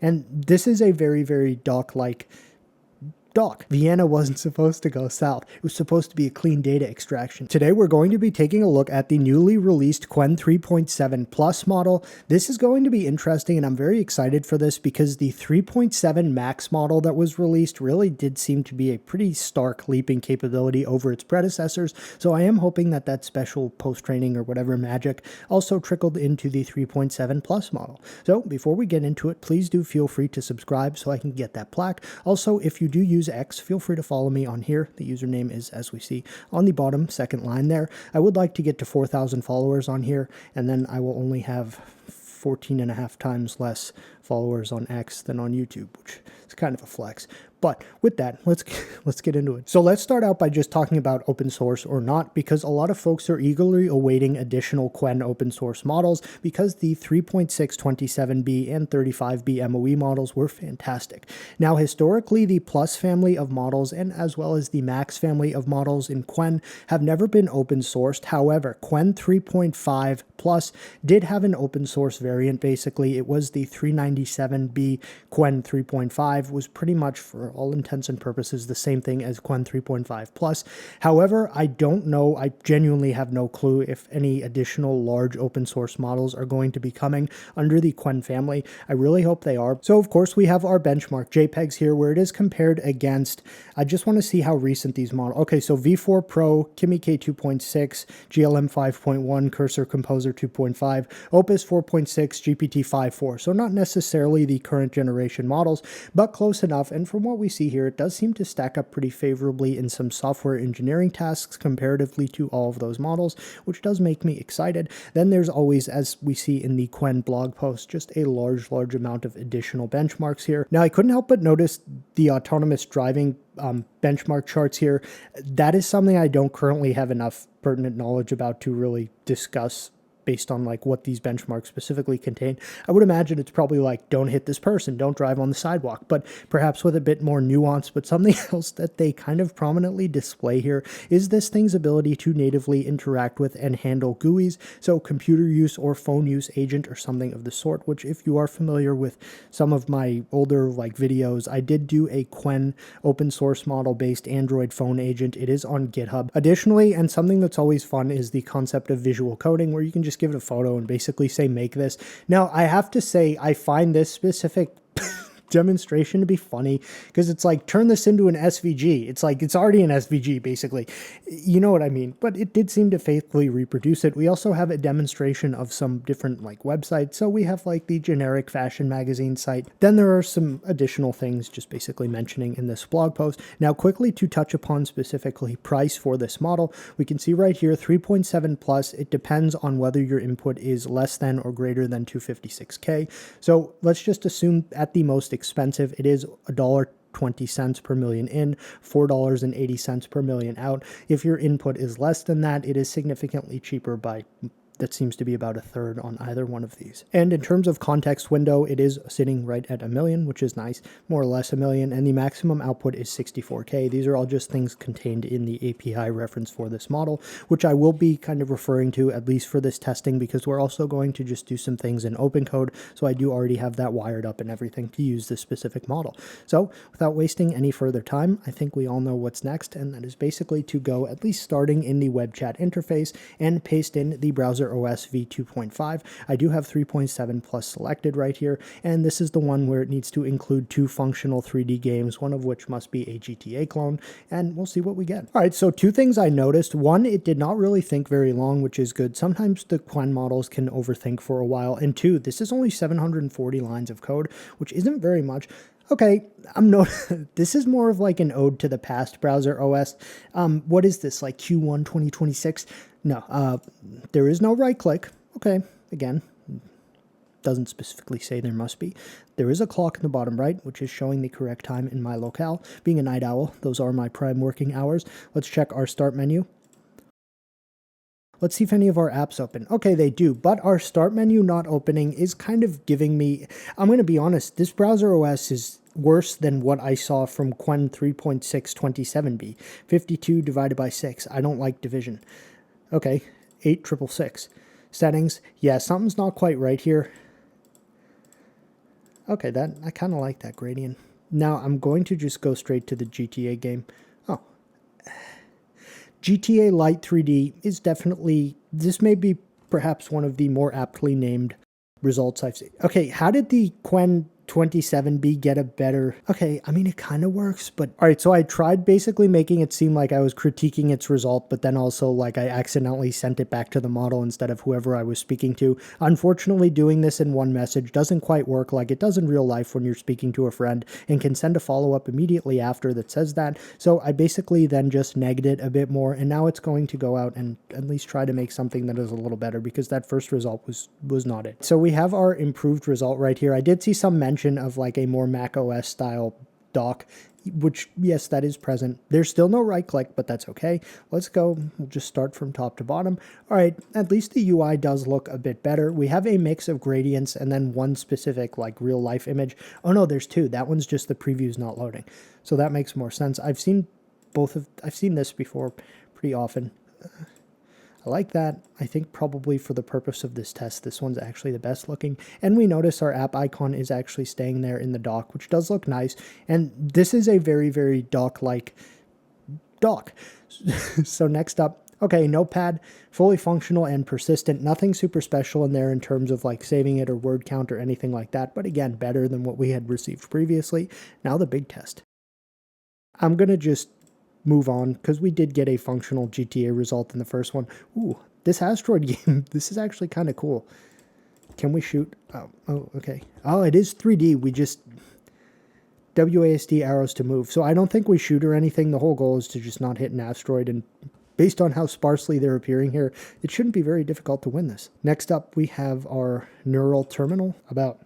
And this is a very, very dock-like dock. Vienna wasn't supposed to go south. It was supposed to be a clean data extraction. Today we're going to be taking a look at the newly released Qwen 3.7 Plus model. This is going to be interesting, and I'm very excited for this because the 3.7 Max model that was released really did seem to be a pretty stark leap in capability over its predecessors, so I am hoping that that special post-training or whatever magic also trickled into the 3.7 Plus model. So before we get into it, please do feel free to subscribe so I can get that plaque. Also, if you do use X, feel free to follow me on here. The username is, as we see, on the bottom second line there. I would like to get to 4,000 followers on here, and then I will only have 14.5 times less followers on X than on YouTube, which is kind of a flex. But with that, let's get into it. So let's start out by just talking about open source or not, because a lot of folks are eagerly awaiting additional Qwen open source models because the 3.6 27B and 35B MOE models were fantastic. Now, historically, the Plus family of models and as well as the Max family of models in Qwen have never been open sourced. However, Qwen 3.5 Plus did have an open source variant. Basically, it was the 397B Qwen 3.5, was pretty much for all intents and purposes the same thing as Qwen 3.5 Plus. However, I don't know, I genuinely have no clue if any additional large open source models are going to be coming under the Qwen family. I really hope they are. So of course we have our benchmark JPEGs here where it is compared against, I just want to see how recent these models, okay, so V4 Pro, Kimi K2.6, GLM 5.1, Cursor Composer 2.5, Opus 4.6, GPT 5.4. So not necessarily the current generation models, but close enough. And from what we see here, it does seem to stack up pretty favorably in some software engineering tasks comparatively to all of those models, which does make me excited. Then there's always, as we see in the Qwen blog post, just a large amount of additional benchmarks here. Now, I couldn't help but notice the autonomous driving benchmark charts here. That is something I don't currently have enough pertinent knowledge about to really discuss based on like what these benchmarks specifically contain. I would imagine it's probably like, don't hit this person, don't drive on the sidewalk, but perhaps with a bit more nuance. But something else that they kind of prominently display here is this thing's ability to natively interact with and handle GUIs, so computer use or phone use agent or something of the sort, which if you are familiar with some of my older like videos, I did do a Qwen open source model based Android phone agent. It is on GitHub. Additionally, and something that's always fun is the concept of visual coding, where you can just give it a photo and basically say, make this. Now, I have to say, I find this specific demonstration to be funny because it's like, turn this into an SVG. It's like, it's already an SVG basically. You know what I mean? But it did seem to faithfully reproduce it. We also have a demonstration of some different like websites. So we have like the generic fashion magazine site. Then there are some additional things just basically mentioning in this blog post. Now, quickly to touch upon specifically price for this model, we can see right here 3.7 Plus. It depends on whether your input is less than or greater than 256K. So let's just assume at the most expensive, it is $1.20 per million in, $4.80 per million out. If your input is less than that, it is significantly cheaper by, that seems to be about a third on either one of these. And in terms of context window, it is sitting right at 1 million, which is nice, more or less 1 million, and the maximum output is 64K. These are all just things contained in the API reference for this model, which I will be kind of referring to at least for this testing, because we're also going to just do some things in OpenCode, so I do already have that wired up and everything to use this specific model. So without wasting any further time, I think we all know what's next, and that is basically to go, at least starting in the web chat interface, and paste in the browser OS v2.5. I do have 3.7 Plus selected right here, and this is the one where it needs to include 2 functional 3D games, one of which must be a GTA clone, and we'll see what we get. All right, so 2 things I noticed. One, it did not really think very long, which is good. Sometimes the Qwen models can overthink for a while, and 2, this is only 740 lines of code, which isn't very much. Okay, this is more of like an ode to the past browser OS. What is this, like Q1 2026? No, there is no right click. Okay, again, doesn't specifically say there must be. There is a clock in the bottom right, which is showing the correct time in my locale. Being a night owl, those are my prime working hours. Let's check our start menu. Let's see if any of our apps open. Okay, they do, but our start menu not opening is kind of giving me, I'm going to be honest, this browser OS is worse than what I saw from Qwen 3.6 27B. 52 divided by 6. I don't like division. Okay, 8666. Settings, yeah, something's not quite right here. Okay, that I kind of like that gradient. Now I'm going to just go straight to the GTA game. Oh, GTA Lite 3D is definitely, this may be perhaps one of the more aptly named results I've seen. Okay, how did the Qwen3.7 get a better... Okay, I mean, it kind of works, but... All right, so I tried basically making it seem like I was critiquing its result, but then also like I accidentally sent it back to the model instead of whoever I was speaking to. Unfortunately, doing this in one message doesn't quite work like it does in real life when you're speaking to a friend, and can send a follow-up immediately after that says that. So I basically then just negged it a bit more, and now it's going to go out and at least try to make something that is a little better, because that first result was not it. So we have our improved result right here. I did see some mention of like a more Mac OS style dock, which, yes, that is present. There's still no right click, but that's okay. Let's go. We'll just start from top to bottom. All right, at least the UI does look a bit better. We have a mix of gradients and then one specific like real life image. Oh no, there's two. That one's just the preview's not loading. So that makes more sense. I've seen this before pretty often. I like that. I think probably for the purpose of this test, this one's actually the best looking. And we notice our app icon is actually staying there in the dock, which does look nice. And this is a very, very dock-like dock. So next up, okay, Notepad, fully functional and persistent. Nothing super special in there in terms of like saving it or word count or anything like that. But again, better than what we had received previously. Now the big test. I'm going to just move on because we did get a functional GTA result in the first one. Ooh, this asteroid game, this is actually kind of cool. Can we shoot? Oh, okay. Oh, it is 3D. We just WASD arrows to move. So I don't think we shoot or anything. The whole goal is to just not hit an asteroid, and based on how sparsely they're appearing here, it shouldn't be very difficult to win this. Next up, we have our neural terminal. About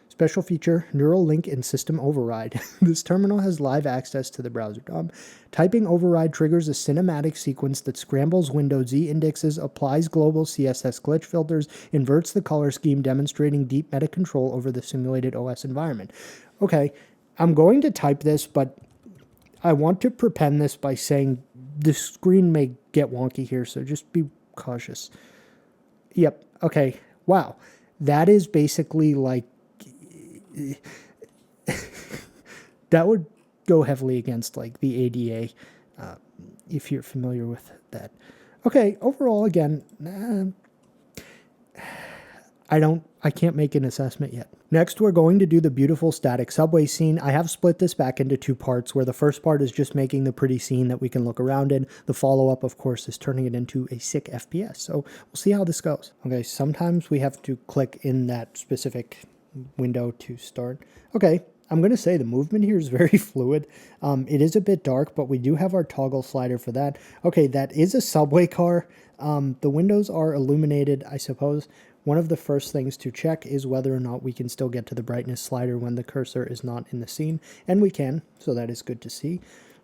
special feature, Neural Link and System Override. This terminal has live access to the browser DOM. Typing override triggers a cinematic sequence that scrambles Windows Z indexes, applies global CSS glitch filters, inverts the color scheme, demonstrating deep meta control over the simulated OS environment. Okay, I'm going to type this, but I want to prepend this by saying the screen may get wonky here, so just be cautious. Yep, okay, wow. That is basically like that would go heavily against like the ADA, if you're familiar with that. Okay, overall, again, I can't make an assessment yet. Next, we're going to do the beautiful static subway scene. I have split this back into two parts, where the first part is just making the pretty scene that we can look around in. The follow-up, of course, is turning it into a sick FPS. So we'll see how this goes. Okay, sometimes we have to click in that specific window to start. Okay, I'm going to say the movement here is very fluid. It is a bit dark, but we do have our toggle slider for that. Okay, that is a subway car. The windows are illuminated, I suppose. One of the first things to check is whether or not we can still get to the brightness slider when the cursor is not in the scene, and we can, so that is good to see.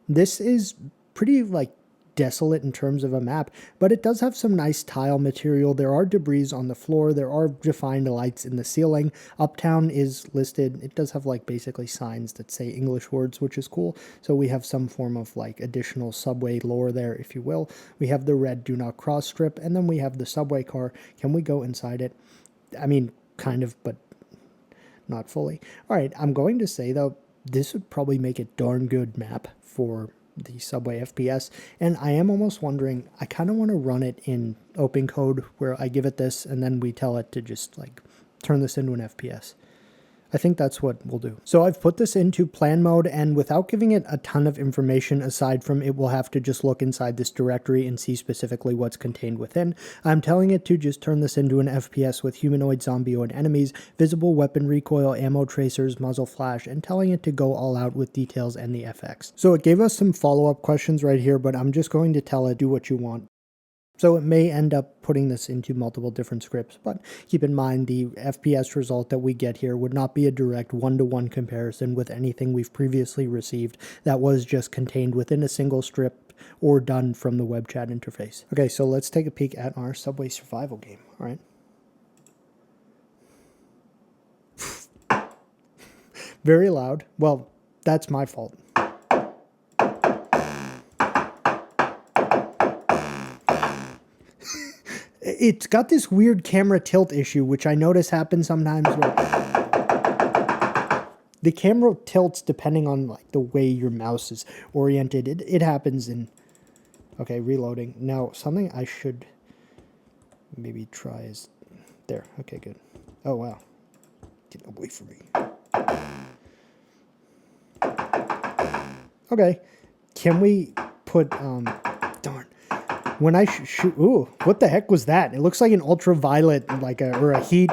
This is pretty like desolate in terms of a map, but it does have some nice tile material. There are debris on the floor. There are defined lights in the ceiling. Uptown is listed. It does have like basically signs that say English words, which is cool. So we have some form of like additional subway lore there, if you will. We have the red do not cross strip, and then we have the subway car. Can we go inside it? I mean, kind of, but not fully. All right, I'm going to say though, this would probably make a darn good map for the subway FPS, and I am almost wondering, I kind of want to run it in OpenCode, where I give it this and then we tell it to just like turn this into an FPS. I think that's what we'll do. So I've put this into plan mode, and without giving it a ton of information aside from it will have to just look inside this directory and see specifically what's contained within, I'm telling it to just turn this into an FPS with humanoid zombioid enemies, visible weapon recoil, ammo tracers, muzzle flash, and telling it to go all out with details and the FX. So it gave us some follow-up questions right here, but I'm just going to tell it, do what you want. So it may end up putting this into multiple different scripts, but keep in mind the FPS result that we get here would not be a direct one-to-one comparison with anything we've previously received that was just contained within a single strip or done from the web chat interface. Okay, so let's take a peek at our Subway survival game, all right? Very loud. Well, that's my fault. It's got this weird camera tilt issue, which I notice happens sometimes where the camera tilts depending on like the way your mouse is oriented. It happens in, okay, reloading. Now, something I should maybe try is, there, okay, good. Oh, wow. Get away from me. Okay, can we put, darn. When I shoot, ooh, what the heck was that? It looks like an ultraviolet, like or a heat.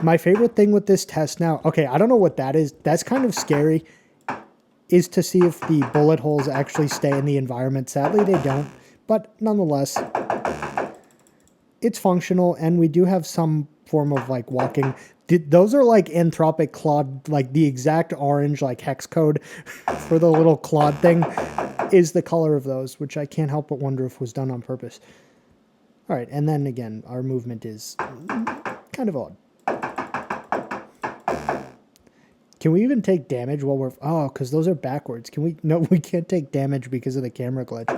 My favorite thing with this test now, okay, I don't know what that is. That's kind of scary, is to see if the bullet holes actually stay in the environment. Sadly, they don't, but nonetheless, it's functional, and we do have some form of like walking. Those are like Anthropic Claude, like the exact orange like hex code for the little Claude thing is the color of those, which I can't help but wonder if was done on purpose. All right, and then again, our movement is kind of odd. Can we even take damage while we're, oh, because those are backwards. Can we, no, we can't take damage because of the camera glitch.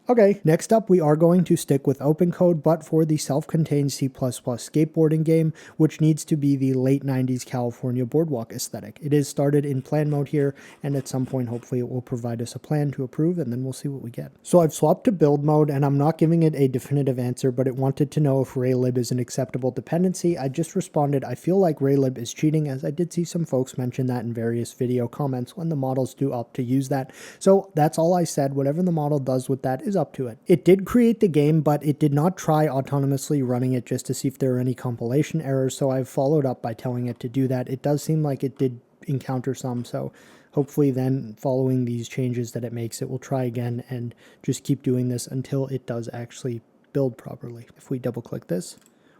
Okay, next up we are going to stick with OpenCode, but for the self-contained C++ skateboarding game, which needs to be the late 90s California boardwalk aesthetic. It is started in plan mode here, and at some point hopefully it will provide us a plan to approve, and then we'll see what we get. So I've swapped to build mode, and I'm not giving it a definitive answer, but it wanted to know if raylib is an acceptable dependency. I just responded, I feel like raylib is cheating, as I did see some folks mention that in various video comments when the models do opt to use that. So that's all I said. Whatever the model does with that is up to it. It did create the game, but it did not try autonomously running it just to see if there are any compilation errors, so I've followed up by telling it to do that. It does seem like it did encounter some, so hopefully then following these changes that it makes, it will try again and just keep doing this until it does actually build properly. If we double click this,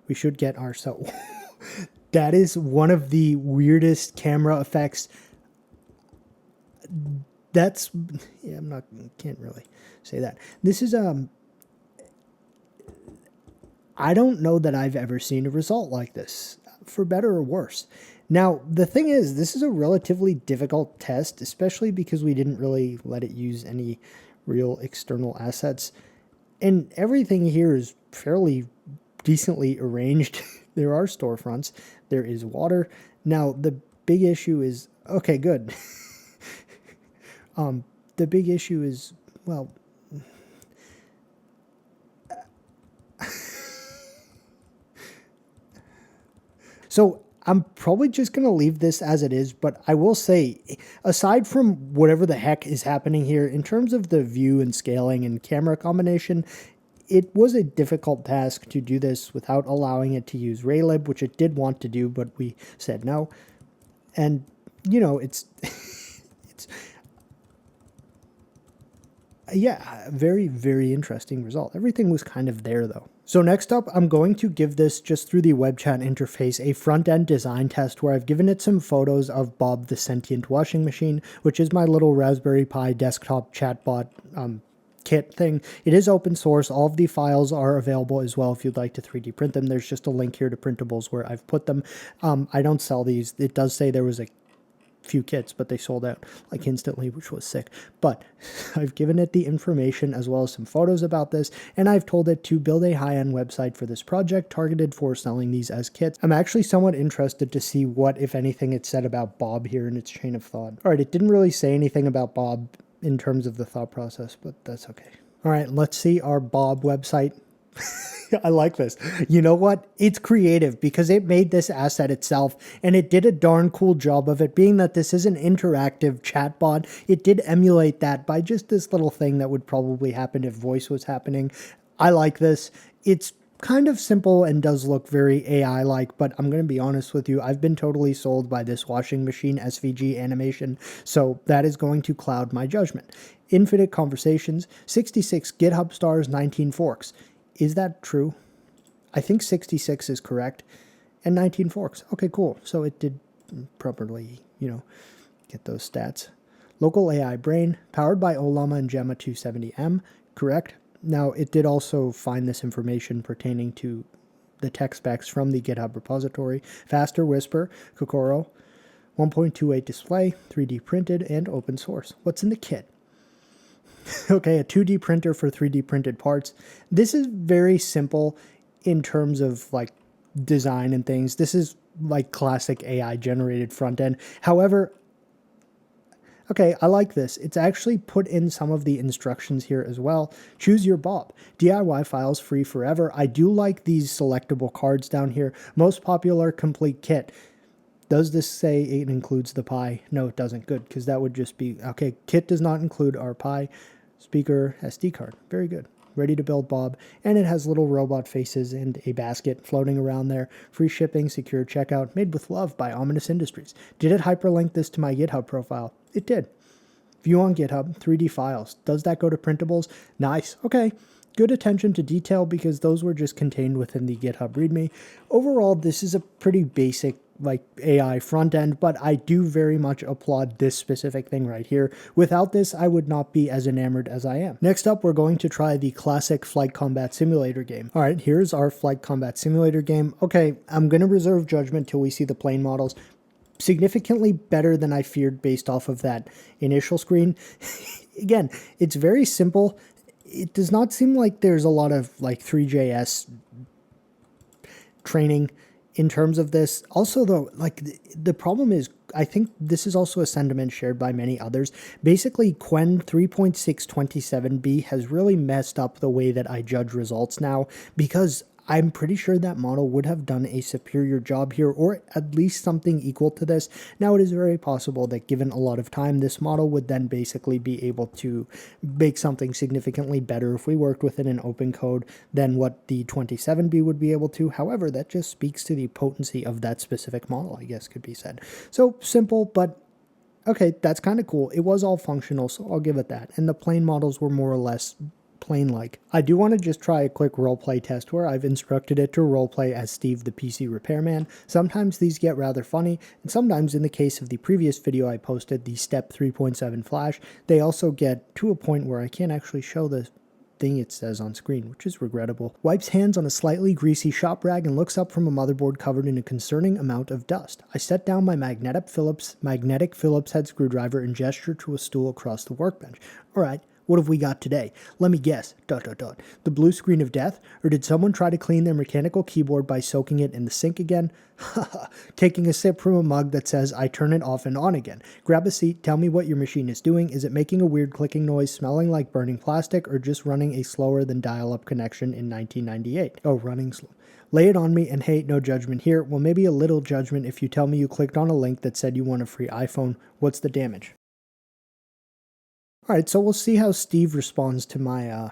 we should get our, so that is one of the weirdest camera effects. That's, yeah, I'm not, can't really say that. This is, I don't know that I've ever seen a result like this, for better or worse. Now, the thing is, this is a relatively difficult test, especially because we didn't really let it use any real external assets. And everything here is fairly decently arranged. There are storefronts. There is water. Now, the big issue is, okay, good. The big issue is, well, so I'm probably just going to leave this as it is, but I will say, aside from whatever the heck is happening here, in terms of the view and scaling and camera combination, it was a difficult task to do this without allowing it to use raylib, which it did want to do, but we said no. And, you know, it's, it's, yeah, very, very interesting result. Everything was kind of there, though. So next up, I'm going to give this, just through the web chat interface, a front-end design test where I've given it some photos of Bob the Sentient Washing Machine, which is my little Raspberry Pi desktop chatbot kit thing. It is open source. All of the files are available as well if you'd like to 3D print them. There's just a link here to printables where I've put them. I don't sell these. It does say there was a few kits, but they sold out like instantly, which was sick. But I've given it the information as well as some photos about this, and I've told it to build a high-end website for this project targeted for selling these as kits. I'm actually somewhat interested to see what, if anything, it said about Bob here in its chain of thought. All right, it didn't really say anything about Bob in terms of the thought process, but that's okay. All right, let's see our Bob website. I like this. You know what? It's creative because it made this asset itself, and it did a darn cool job of it. Being that this is an interactive chatbot, it did emulate that by just this little thing that would probably happen if voice was happening. I like this. It's kind of simple and does look very AI-like, but I'm going to be honest with you, I've been totally sold by this washing machine SVG animation, so that is going to cloud my judgment. Infinite conversations, 66 GitHub stars, 19 forks. Is that true? I think 66 is correct, and 19 forks. Okay, cool. So it did properly, you know, get those stats. Local AI brain, powered by Olama and Gemma 270M, correct. Now, it did also find this information pertaining to the tech specs from the GitHub repository. Faster Whisper, Kokoro, 1.28 display, 3D printed, and open source. What's in the kit? Okay, a 2D printer for 3D printed parts. This is very simple in terms of like design and things. This is like classic AI generated front end. However, okay, I like this. It's actually put in some of the instructions here as well. Choose your Bob. DIY files free forever. I do like these selectable cards down here. Most popular complete kit. Does this say it includes the Pi? No, it doesn't. Good, because that would just be, okay, kit does not include our Pi. Speaker, SD card. Very good. Ready to build Bob. And it has little robot faces and a basket floating around there. Free shipping, secure checkout, made with love by Ominous Industries. Did it hyperlink this to my GitHub profile? It did. View on GitHub, 3D files. Does that go to printables? Nice. Okay. Good attention to detail because those were just contained within the GitHub README. Overall, this is a pretty basic like AI front end, but I do very much applaud this specific thing right here. Without this, I would not be as enamored as I am. Next up, we're going to try the classic Flight Combat Simulator game. All right, here's our Flight Combat Simulator game. Okay, I'm going to reserve judgment till we see the plane models. Significantly better than I feared based off of that initial screen. Again, it's very simple. It does not seem like there's a lot of like 3JS training in terms of this. Also, though, like the problem is, I think this is also a sentiment shared by many others. Basically, Qwen 3.627B has really messed up the way that I judge results now, because I'm pretty sure that model would have done a superior job here, or at least something equal to this. Now, it is very possible that given a lot of time, this model would then basically be able to make something significantly better if we worked within an open code than what the 27B would be able to. However, that just speaks to the potency of that specific model, I guess could be said. So simple, but okay, that's kind of cool. It was all functional, so I'll give it that. And the plane models were more or less plane-like. I do want to just try a quick roleplay test where I've instructed it to roleplay as Steve the PC repairman. Sometimes these get rather funny, and sometimes in the case of the previous video I posted, the Step 3.7 Flash, they also get to a point where I can't actually show the thing it says on screen, which is regrettable. Wipes hands on a slightly greasy shop rag and looks up from a motherboard covered in a concerning amount of dust. I set down my magnetic Phillips head screwdriver and gesture to a stool across the workbench. Alright, what have we got today? Let me guess. ... The blue screen of death? Or did someone try to clean their mechanical keyboard by soaking it in the sink again? Haha. Taking a sip from a mug that says, I turn it off and on again. Grab a seat, tell me what your machine is doing. Is it making a weird clicking noise, smelling like burning plastic, or just running a slower than dial-up connection in 1998? Oh, running slow. Lay it on me, and hey, no judgment here. Well, maybe a little judgment if you tell me you clicked on a link that said you want a free iPhone. What's the damage? Alright, so we'll see how Steve responds to my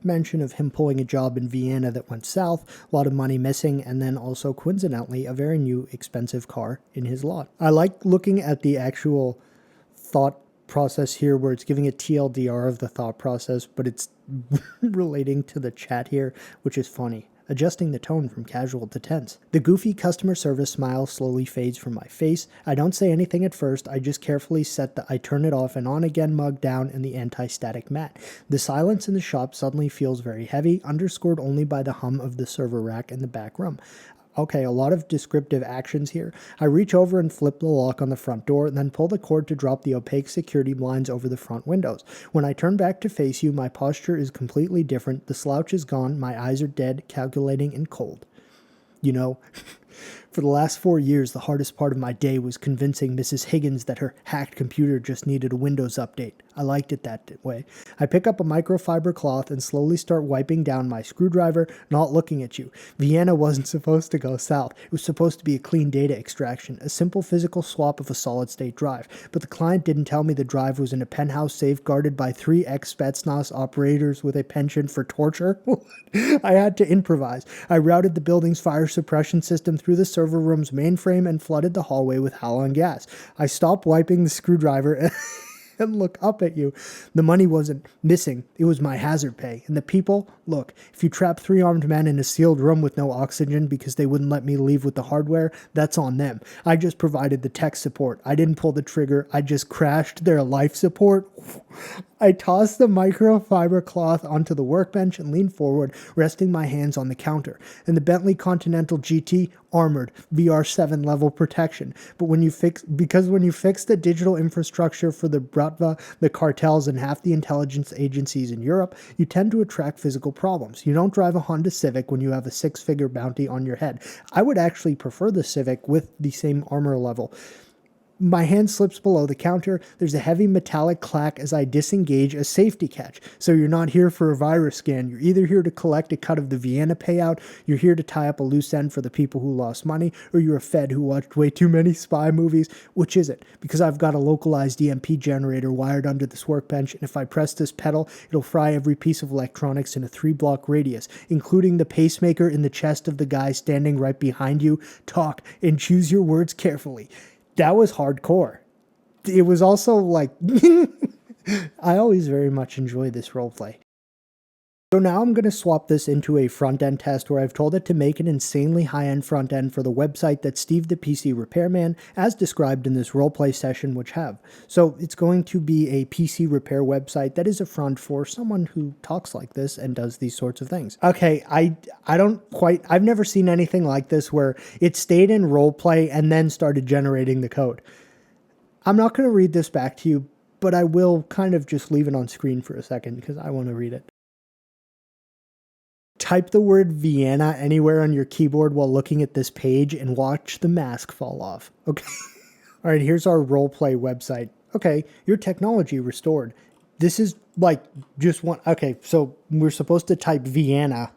mention of him pulling a job in Vienna that went south, a lot of money missing, and then also coincidentally a very new expensive car in his lot. I like looking at the actual thought process here where it's giving a TLDR of the thought process, but it's relating to the chat here, which is funny. Adjusting the tone from casual to tense. The goofy customer service smile slowly fades from my face. I don't say anything at first, I just carefully set the I turn it off and on again mug down and the anti-static mat. The silence in the shop suddenly feels very heavy, underscored only by the hum of the server rack in the back room. Okay, a lot of descriptive actions here. I reach over and flip the lock on the front door, and then pull the cord to drop the opaque security blinds over the front windows. When I turn back to face you, my posture is completely different. The slouch is gone, my eyes are dead, calculating, and cold. You know, for the last 4 years, the hardest part of my day was convincing Mrs. Higgins that her hacked computer just needed a Windows update. I liked it that way. I pick up a microfiber cloth and slowly start wiping down my screwdriver, not looking at you. Vienna wasn't supposed to go south. It was supposed to be a clean data extraction, a simple physical swap of a solid-state drive. But the client didn't tell me the drive was in a penthouse safeguarded by 3 ex-Spetsnaz operators with a penchant for torture. I had to improvise. I routed the building's fire suppression system through the server room's mainframe and flooded the hallway with halon gas. I stopped wiping the screwdriver and look up at you. The money wasn't missing. It was my hazard pay. And the people, look, if you trap 3 armed men in a sealed room with no oxygen because they wouldn't let me leave with the hardware, that's on them. I just provided the tech support. I didn't pull the trigger. I just crashed their life support. I tossed the microfiber cloth onto the workbench and leaned forward, resting my hands on the counter. And the Bentley Continental GT, armored, VR7 level protection. But when you fix the digital infrastructure for the Bratva, the cartels, and half the intelligence agencies in Europe, you tend to attract physical problems. You don't drive a Honda Civic when you have a 6-figure bounty on your head. I would actually prefer the Civic with the same armor level. My hand slips below the counter. There's a heavy metallic clack as I disengage a safety catch. So you're not here for a virus scan. You're either here to collect a cut of the Vienna payout, you're here to tie up a loose end for the people who lost money, or you're a Fed who watched way too many spy movies. Which is it? Because I've got a localized EMP generator wired under this workbench, and if I press this pedal, it'll fry every piece of electronics in a 3-block radius, including the pacemaker in the chest of the guy standing right behind you. Talk and choose your words carefully. That was hardcore. It was also like, I always very much enjoy this roleplay. So now I'm going to swap this into a front-end test where I've told it to make an insanely high-end front-end for the website that Steve the PC Repairman, as described in this roleplay session, which have. So it's going to be a PC repair website that is a front for someone who talks like this and does these sorts of things. Okay, I've never seen anything like this where it stayed in roleplay and then started generating the code. I'm not going to read this back to you, but I will kind of just leave it on screen for a second because I want to read it. Type the word Vienna anywhere on your keyboard while looking at this page and watch the mask fall off. Okay. All right, here's our roleplay website. Okay, your technology restored. This is like just one. Okay, so we're supposed to type Vienna.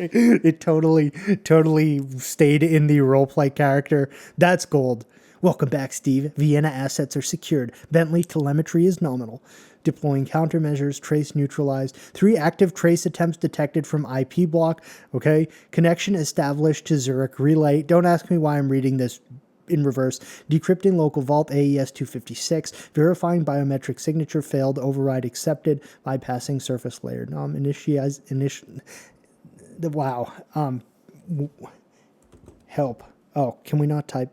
Okay, it totally stayed in the roleplay character. That's gold. Welcome back, Steve. Vienna assets are secured. Bentley telemetry is nominal. Deploying countermeasures, trace neutralized. 3 active trace attempts detected from IP block. Okay. Connection established to Zurich relay. Don't ask me why I'm reading this in reverse. Decrypting local vault AES 256. Verifying biometric signature failed. Override accepted. Bypassing surface layer. Wow. Help. Oh, can we not type?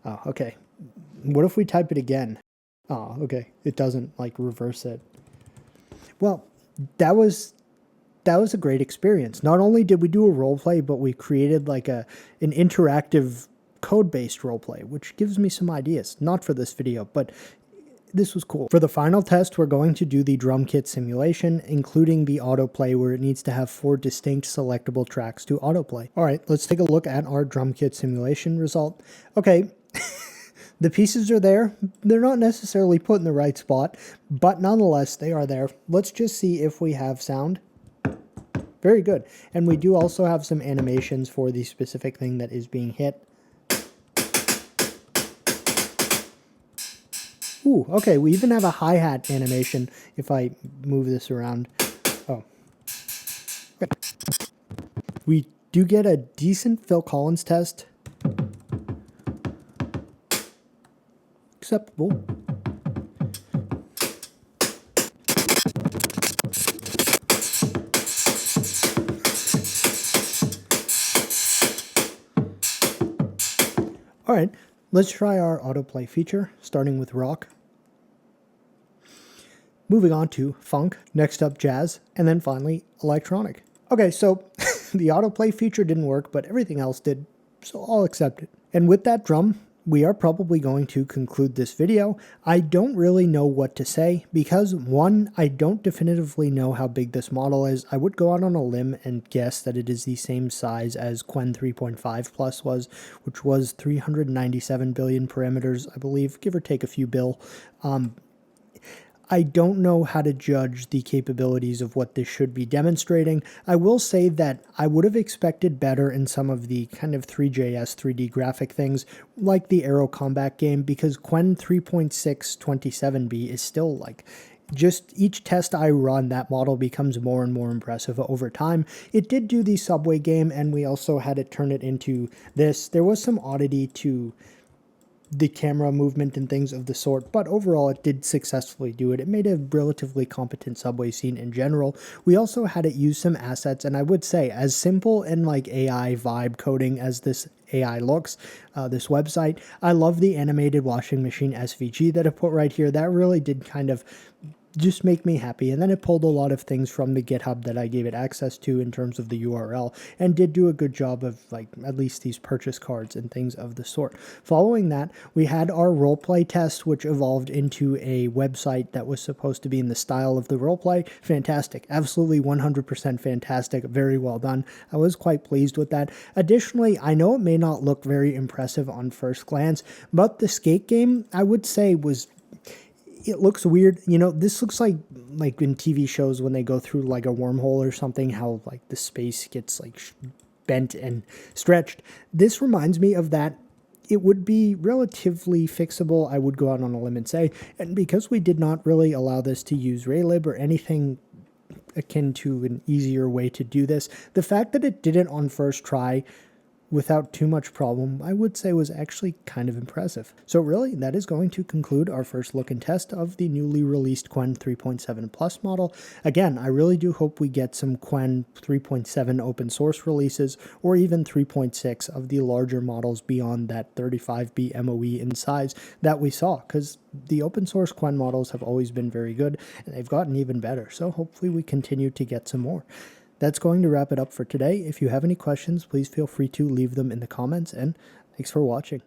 Oh, okay. What if we type it again? Oh, okay. It doesn't like reverse it. Well, that was a great experience. Not only did we do a role play, but we created like an interactive code-based role play, which gives me some ideas. Not for this video, but this was cool. For the final test, we're going to do the drum kit simulation, including the autoplay where it needs to have 4 distinct selectable tracks to autoplay. All right, let's take a look at our drum kit simulation result. Okay. The pieces are there. They're not necessarily put in the right spot, but nonetheless, they are there. Let's just see if we have sound. Very good. And we do also have some animations for the specific thing that is being hit. Ooh, okay, we even have a hi-hat animation if I move this around. Oh. Okay. We do get a decent Phil Collins test. Acceptable. All right, let's try our autoplay feature, starting with rock. Moving on to funk, next up jazz, and then finally electronic. Okay, so the autoplay feature didn't work, but everything else did, so I'll accept it. And with that drum, we are probably going to conclude this video. I don't really know what to say because, one, I don't definitively know how big this model is. I would go out on a limb and guess that it is the same size as Qwen 3.5 Plus was, which was 397 billion parameters, I believe, give or take a few bill. I don't know how to judge the capabilities of what this should be demonstrating. I will say that I would have expected better in some of the kind of 3JS 3D graphic things, like the Aero Combat game, because Qwen 3.6 27B is still like, just each test I run, that model becomes more and more impressive over time. It did do the subway game, and we also had it turn it into this. There was some oddity to the camera movement and things of the sort, but overall it did successfully do it. It made a relatively competent subway scene in general. We also had it use some assets, and I would say as simple and like AI vibe coding as this AI looks, this website, I love the animated washing machine SVG that I put right here. That really did kind of just make me happy. And then it pulled a lot of things from the GitHub that I gave it access to in terms of the URL, and did do a good job of like at least these purchase cards and things of the sort. Following that, we had our roleplay test, which evolved into a website that was supposed to be in the style of the roleplay. Fantastic. Absolutely 100% fantastic. Very well done. I was quite pleased with that. Additionally, I know it may not look very impressive on first glance, but the skate game, I would say, it looks weird. You know, this looks like in TV shows when they go through like a wormhole or something, how like the space gets like bent and stretched. This reminds me of that. It would be relatively fixable, I would go out on a limb and say, and because we did not really allow this to use Raylib or anything akin to an easier way to do this, the fact that it did it on first try without too much problem, I would say was actually kind of impressive. So really, that is going to conclude our first look and test of the newly released Qwen 3.7 Plus model. Again, I really do hope we get some Qwen 3.7 open source releases, or even 3.6 of the larger models beyond that 35B MOE in size that we saw, because the open source Qwen models have always been very good, and they've gotten even better. So hopefully we continue to get some more. That's going to wrap it up for today. If you have any questions, please feel free to leave them in the comments, and thanks for watching.